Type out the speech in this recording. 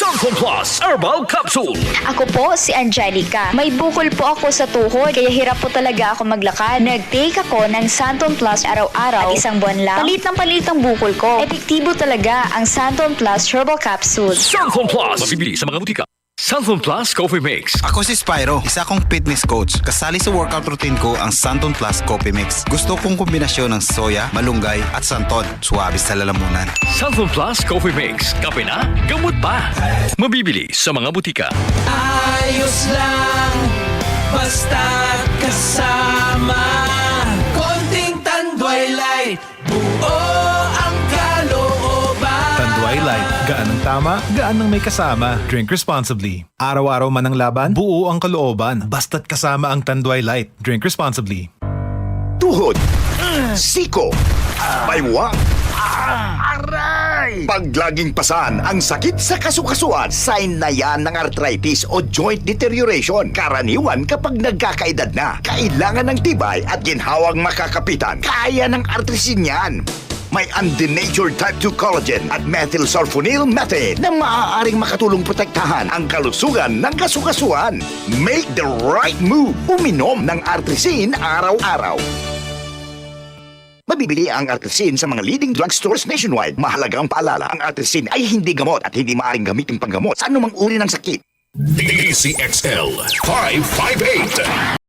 Santon Plus Herbal Capsule. Ako po si Angelica. May bukol po ako sa tuhod, kaya hirap po talaga ako maglakad. Nag-take ako ng Santon Plus araw-araw at isang buwan lang. Palit ang bukol ko. Epektibo talaga ang Santon Plus Herbal Capsule. Santon Plus. Mabibili sa mga butika. Santon Plus Coffee Mix. Ako si Spyro, isa akong fitness coach. Kasali sa workout routine ko ang Santon Plus Coffee Mix. Gusto kong kombinasyon ng soya, malunggay at santon. Suwabe sa lalamunan. Santon Plus Coffee Mix. Kape na, gamot pa. Mabibili sa mga butika. Ayos lang, basta kasama. Konting Tanduay Light, buo ang kalooban. Tanduay Light. Gaan ng tama, gaan ng may kasama. Drink responsibly. Araw-araw man ang laban, buo ang kalooban. Basta't kasama ang Tanduay Light. Drink responsibly. Tuhod, siko, baywang, aray! Pag laging pasan ang sakit sa kasukasuan, sign na yan ng arthritis o joint deterioration. Karaniwan kapag nagkakaedad na, kailangan ng tibay at ginhawang makakapitan. Kaya ng artrisin yan. May undenatured type 2 collagen at methylsulfonyl methane na maaaring makatulong protektahan ang kalusugan ng kasukasuan. Make the right move. Uminom ng Artrisin araw-araw. Mabibili ang Artrisin sa mga leading drugstores nationwide. Mahalagang paalala, ang Artrisin ay hindi gamot at hindi maaaring gamitin panggamot sa anumang uri ng sakit. DCXL 558.